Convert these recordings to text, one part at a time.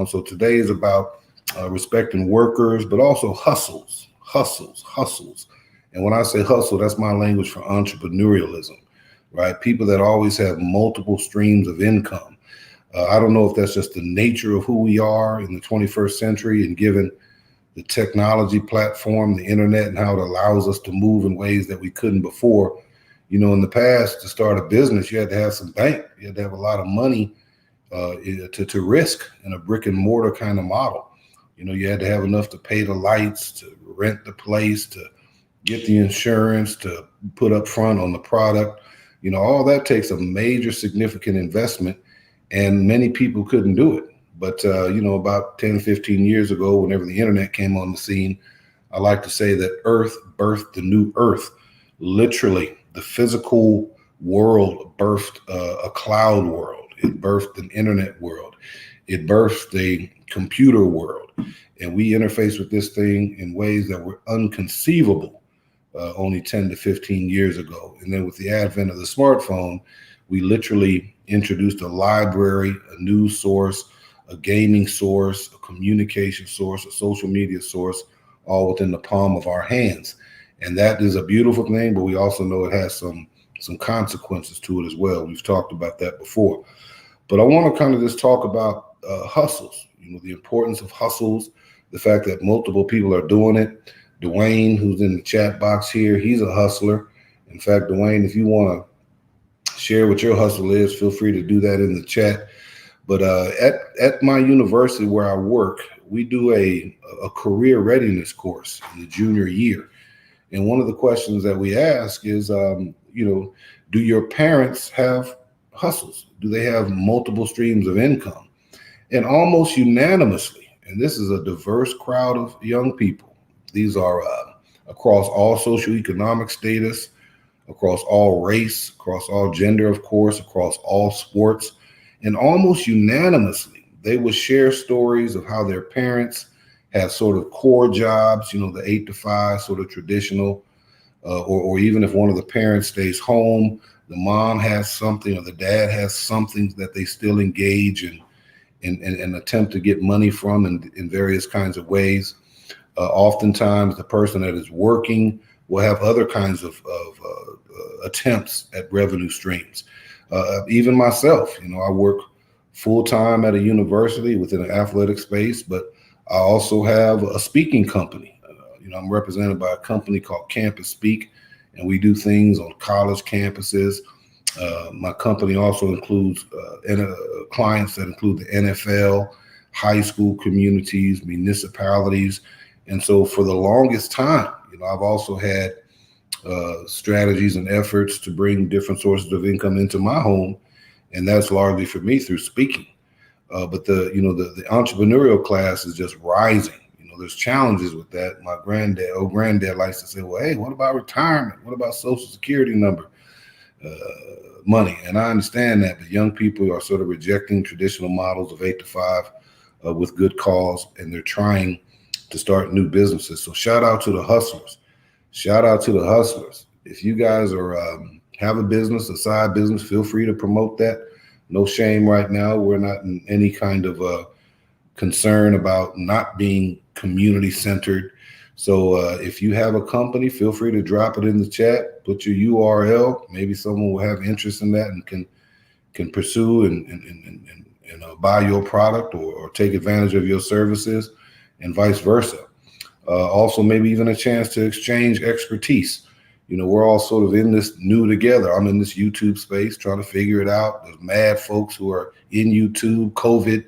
So today is about respecting workers, but also hustles. And when I say hustle, that's my language for entrepreneurialism, right? People that always have multiple streams of income. I don't know if that's just the nature of who we are in the 21st century, and given the technology platform, the internet, and how it allows us to move in ways that we couldn't before. In the past, to start a business, you had to have some bank. You had to have a lot of money to risk in a brick and mortar kind of model. You had to have enough to pay the lights, to rent the place, to get the insurance, to put up front on the product. All that takes a major significant investment, and many people couldn't do it. But, about 10, 15 years ago, whenever the internet came on the scene, I like to say that Earth birthed the new Earth. Literally, the physical world birthed a cloud world. It birthed an internet world. It birthed a computer world. And we interface with this thing in ways that were unconceivable only 10 to 15 years ago. And then with the advent of the smartphone, we literally introduced a library, a news source, a gaming source, a communication source, a social media source, all within the palm of our hands. And that is a beautiful thing, but we also know it has some consequences to it as well. We've talked about that before. But I want to kind of just talk about hustles, the importance of hustles, the fact that multiple people are doing it. Dwayne, who's in the chat box here, he's a hustler. In fact, Dwayne, if you want to share what your hustle is, feel free to do that in the chat. But at my university where I work, we do a career readiness course in the junior year. And one of the questions that we ask is, do your parents have hustles? Do they have multiple streams of income? And almost unanimously, and this is a diverse crowd of young people, these are across all socioeconomic status, across all race, across all gender, of course, across all sports. And almost unanimously, they will share stories of how their parents have sort of core jobs, the 8 to 5, sort of traditional, or even if one of the parents stays home, the mom has something or the dad has something that they still engage in and attempt to get money from in various kinds of ways. Oftentimes, the person that is working will have other kinds of attempts at revenue streams. Even myself, I work full-time at a university within an athletic space, but I also have a speaking company. I'm represented by a company called Campus Speak, and we do things on college campuses. My company also includes clients that include the NFL, high school communities, municipalities. And so for the longest time, I've also had strategies and efforts to bring different sources of income into my home. And that's largely for me through speaking. But the entrepreneurial class is just rising. There's challenges with that. My granddad likes to say, well, hey, what about retirement? What about Social Security number money? And I understand that, but young people are sort of rejecting traditional models of 8 to 5 with good cause, and they're trying to start new businesses. So shout out to the hustlers. Shout out to the hustlers. If you guys are have a business, a side business, feel free to promote that. No shame right now. We're not in any kind of concern about not being community centered. So if you have a company, feel free to drop it in the chat, put your URL. Maybe someone will have interest in that and can pursue and buy your product or take advantage of your services, and vice versa. Also, maybe even a chance to exchange expertise. We're all sort of in this new together. I'm in this YouTube space trying to figure it out. There's mad folks who are in YouTube, COVID.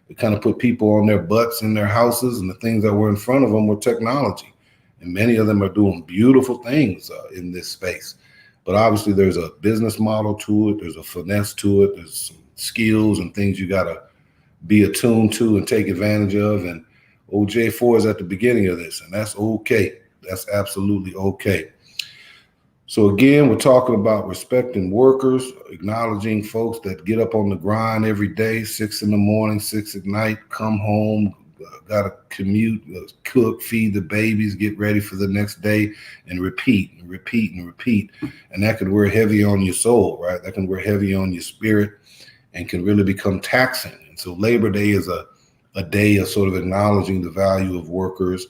It kind of put people on their butts in their houses, and the things that were in front of them were technology. And many of them are doing beautiful things in this space. But obviously there's a business model to it. There's a finesse to it. There's some skills and things you got to be attuned to and take advantage of. And OJ4 is at the beginning of this, and that's okay. That's absolutely okay. So again, we're talking about respecting workers, acknowledging folks that get up on the grind every day, 6 in the morning, 6 at night, come home, got to commute, cook, feed the babies, get ready for the next day, and repeat and repeat and repeat. And that can wear heavy on your soul, right? That can wear heavy on your spirit and can really become taxing. And so Labor Day is a a day of sort of acknowledging the value of workers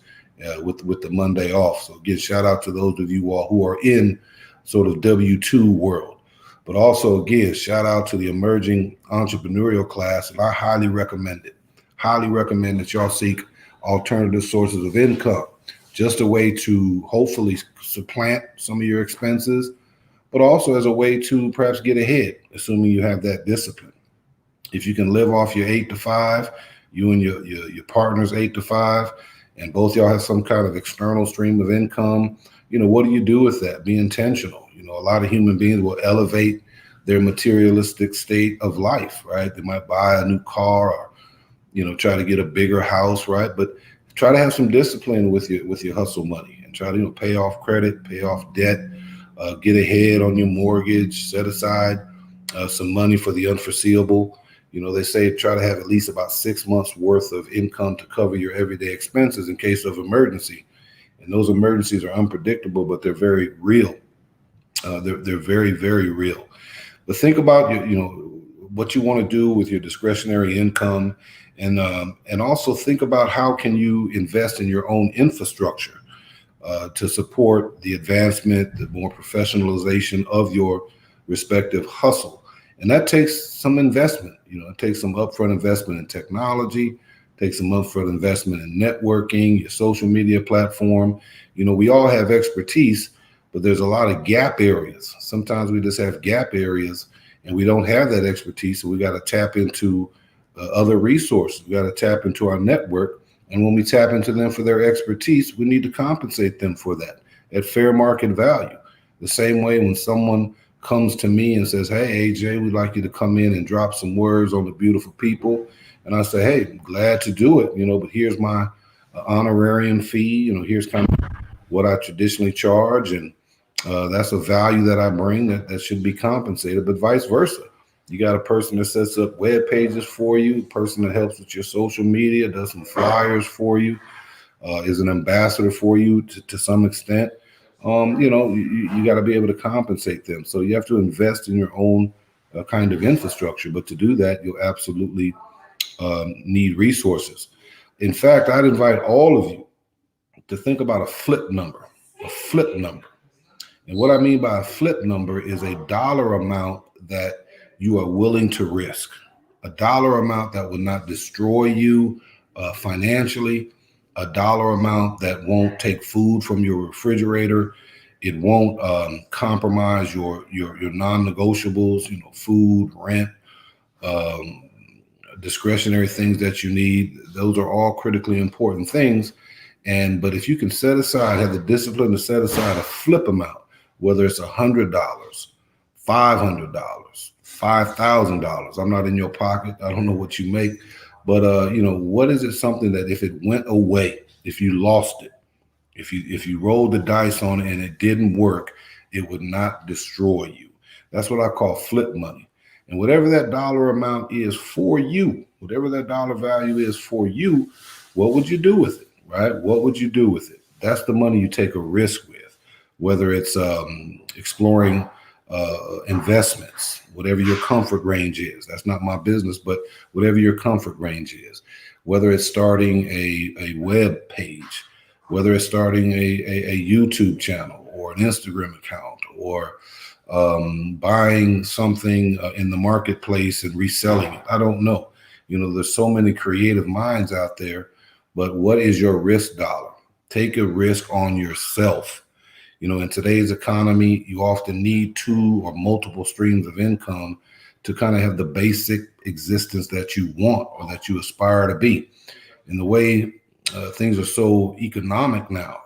with the Monday off. So again, shout out to those of you all who are in sort of W-2 world. But also, again, shout out to the emerging entrepreneurial class, and I highly recommend it. Highly recommend that y'all seek alternative sources of income, just a way to hopefully supplant some of your expenses, but also as a way to perhaps get ahead, assuming you have that discipline. If you can live off your 8 to 5, you and your partner's 8 to 5, and both y'all have some kind of external stream of income, what do you do with that? Be intentional. A lot of human beings will elevate their materialistic state of life, right? They might buy a new car or, try to get a bigger house, right? But try to have some discipline with your hustle money, and try to pay off credit, pay off debt, get ahead on your mortgage, set aside some money for the unforeseeable. They say try to have at least about 6 months worth of income to cover your everyday expenses in case of emergency. And those emergencies are unpredictable, but they're very real. They're very, very real. But think about what you want to do with your discretionary income, and also think about how can you invest in your own infrastructure to support the advancement, the more professionalization of your respective hustle. And that takes some investment. It takes some upfront investment in technology, takes some upfront investment in networking, your social media platform. We all have expertise, but there's a lot of gap areas. Sometimes we just have gap areas and we don't have that expertise. So we got to tap into other resources. We got to tap into our network. And when we tap into them for their expertise, we need to compensate them for that at fair market value. The same way when someone comes to me and says, hey, AJ, we'd like you to come in and drop some words on the beautiful people. And I say, hey, I'm glad to do it, but here's my honorarium fee. Here's kind of what I traditionally charge. And that's a value that I bring that should be compensated, but vice versa. You got a person that sets up web pages for you, a person that helps with your social media, does some flyers for you, is an ambassador for you to some extent. You got to be able to compensate them. So you have to invest in your own kind of infrastructure. But to do that, you'll absolutely need resources. In fact, I'd invite all of you to think about a flip number, And what I mean by a flip number is a dollar amount that you are willing to risk, a dollar amount that will not destroy you financially, a dollar amount that won't take food from your refrigerator. It won't compromise your non-negotiables, food, rent, discretionary things that you need. Those are all critically important things. But if you can set aside, have the discipline to set aside a flip amount, whether it's $100, $500, $5,000. I'm not in your pocket. I don't know what you make, but what is it something that if it went away, if you lost it, if you rolled the dice on it and it didn't work, it would not destroy you. That's what I call flip money. And whatever that dollar amount is for you, whatever that dollar value is for you, what would you do with it, right? What would you do with it? That's the money you take a risk with, whether it's exploring investments, whatever your comfort range is. That's not my business, but whatever your comfort range is, whether it's starting a web page, whether it's starting a YouTube channel or an Instagram account, or buying something in the marketplace and reselling it. I don't know. There's so many creative minds out there, but what is your risk dollar? Take a risk on yourself. In today's economy, you often need 2 or multiple streams of income to kind of have the basic existence that you want or that you aspire to be. And the way things are so economic now,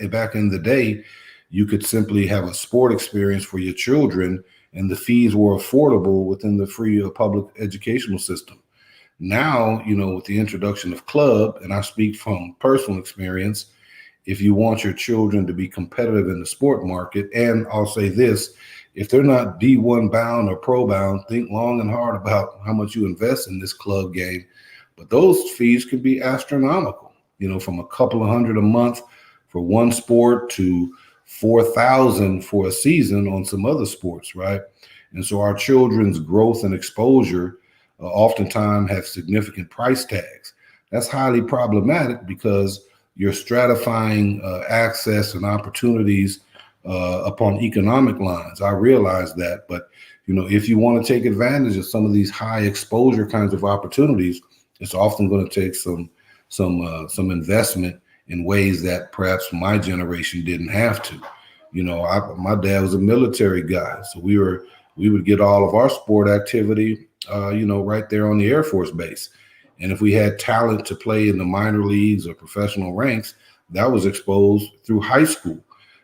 back in the day, you could simply have a sport experience for your children and the fees were affordable within the free public educational system. Now, with the introduction of club, and I speak from personal experience, if you want your children to be competitive in the sport market, and I'll say this, if they're not D1 bound or pro bound, think long and hard about how much you invest in this club game. But those fees could be astronomical, from a couple of $100 a month for one sport to $4,000 for a season on some other sports, right? And so our children's growth and exposure oftentimes have significant price tags. that's highly problematic because you're stratifying access and opportunities upon economic lines. I realize that, but if you want to take advantage of some of these high exposure kinds of opportunities, it's often going to take some investment in ways that perhaps my generation didn't have to. My dad was a military guy, so we would get all of our sport activity, right there on the Air Force Base. And if we had talent to play in the minor leagues or professional ranks, that was exposed through high school.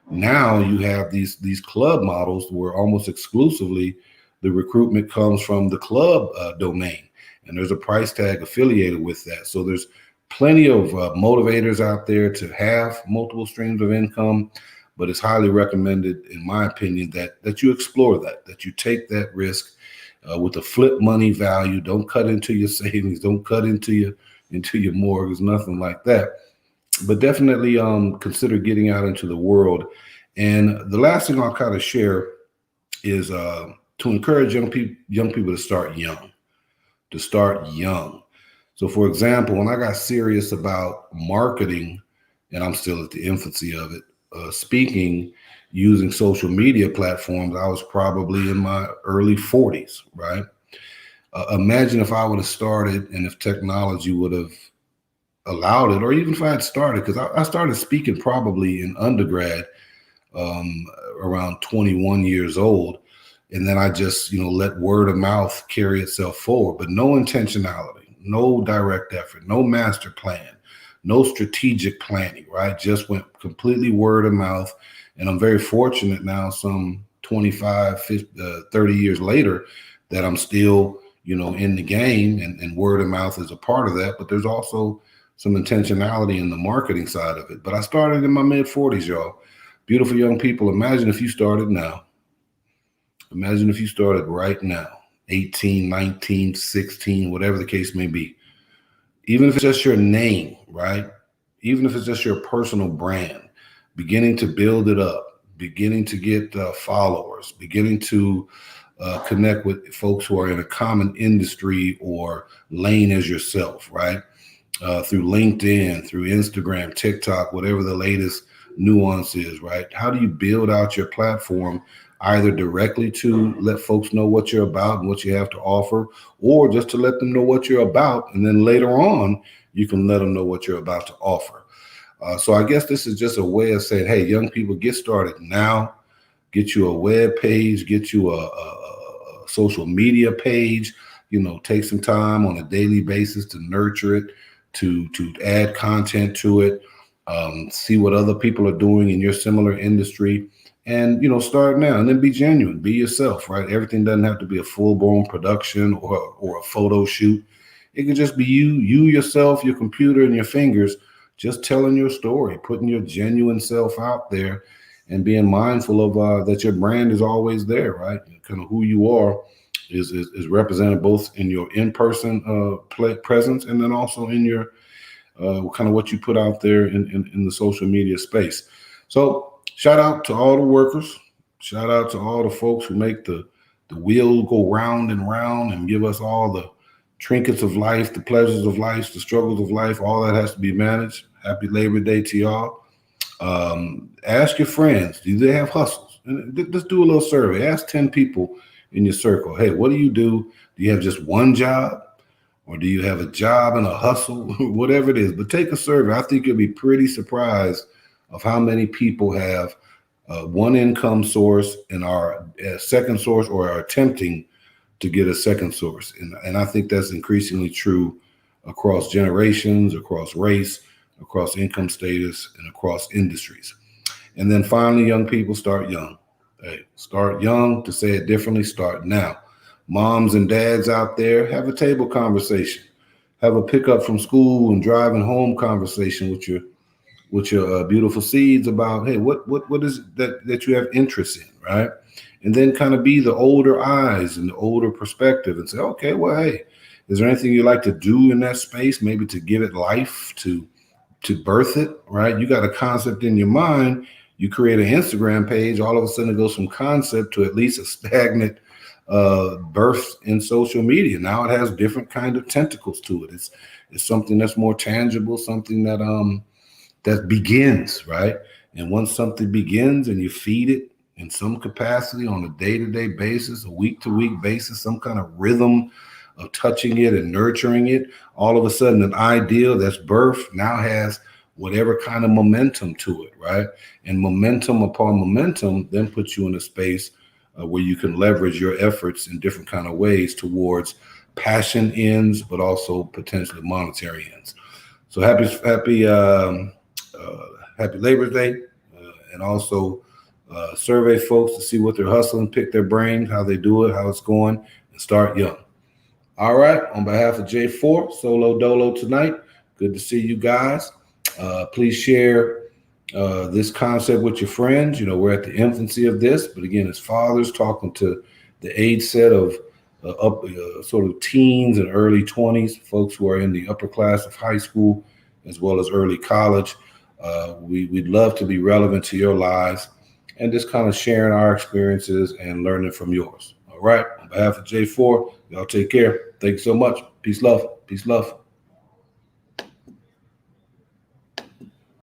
Now you have these club models where almost exclusively the recruitment comes from the club domain, and there's a price tag affiliated with that. So there's plenty of motivators out there to have multiple streams of income, but it's highly recommended, in my opinion, that you explore that you take that risk with a flip money value. Don't cut into your savings. Don't cut into your mortgage, nothing like that. But definitely consider getting out into the world. And the last thing I'll kind of share is to encourage young people to start young. So, for example, when I got serious about marketing, and I'm still at the infancy of it, speaking using social media platforms, I was probably in my early 40s, right? Imagine if I would have started and if technology would have allowed it, or even if I had started, because I started speaking probably in undergrad around 21 years old. And then I just, let word of mouth carry itself forward, but no intentionality, no direct effort, no master plan, no strategic planning, right? Just went completely word of mouth. And I'm very fortunate now, some 25, 50, 30 years later, that I'm still, in the game, and word of mouth is a part of that. But there's also some intentionality in the marketing side of it. But I started in my mid 40s, y'all. Beautiful young people. Imagine if you started now. Imagine if you started right now, 18, 19, 16, whatever the case may be. Even if it's just your name, right? Even if it's just your personal brand, beginning to build it up, beginning to get followers, beginning to connect with folks who are in a common industry or lane as yourself, right? Through LinkedIn, through Instagram, TikTok, whatever the latest nuance is, right? How do you build out your platform, either directly to let folks know what you're about and what you have to offer, or just to let them know what you're about, and then later on, you can let them know what you're about to offer. So I guess this is just a way of saying, hey, young people, get started now. Get you a web page, get you a social media page, take some time on a daily basis to nurture it, to add content to it, see what other people are doing in your similar industry, and, start now, and then be genuine, be yourself, right? Everything doesn't have to be a full-blown production or a photo shoot. It can just be you yourself, your computer, and your fingers, just telling your story, putting your genuine self out there, and being mindful of that your brand is always there, right? Kind of who you are is represented both in your in-person presence, and then also in your kind of what you put out there in the social media space. So shout out to all the workers. Shout out to all the folks who make the wheel go round and round and give us all the trinkets of life, the pleasures of life, the struggles of life. All that has to be managed. Happy Labor Day to y'all. Ask your friends, do they have hustles? And just do a little survey. Ask 10 people in your circle, hey, what do you do? Do you have just one job? Or do you have a job and a hustle? Whatever it is. But take a survey. I think you'll be pretty surprised of how many people have one income source and are a second source, or are attempting to get a second source. And I think that's increasingly true across generations, across race, across income status, and across industries. And then finally, young people, start young. Hey, start young. To say it differently, start now. Moms and dads out there, have a table conversation. Have a pickup from school and driving home conversation with your beautiful seeds about, hey, what is it that you have interest in, right? And then kind of be the older eyes and the older perspective and say, okay, well, hey, is there anything you'd like to do in that space? Maybe to give it life, to birth it, right? You got a concept in your mind. You create an Instagram page. All of a sudden it goes from concept to at least a stagnant birthed in social media. Now it has different kind of tentacles to it. It's something that's more tangible, something that begins, right? And once something begins and you feed it in some capacity on a day-to-day basis, a week-to-week basis, some kind of rhythm of touching it and nurturing it, all of a sudden an ideal that's birthed now has whatever kind of momentum to it, right? And momentum upon momentum then puts you in a space where you can leverage your efforts in different kind of ways towards passion ends, but also potentially monetary ends. So happy Labor Day, and also survey folks to see what they're hustling, pick their brain, how they do it, how it's going, and start young. All right, on behalf of J4, Solo Dolo tonight, good to see you guys. Please share this concept with your friends. You know, we're at the infancy of this, but again, as fathers talking to the age set of sort of teens and early 20s, folks who are in the upper class of high school, as well as early college. We'd love to be relevant to your lives and just kind of sharing our experiences and learning from yours. All right. On behalf of J4, y'all take care. Thank you so much. Peace, love. Peace, love.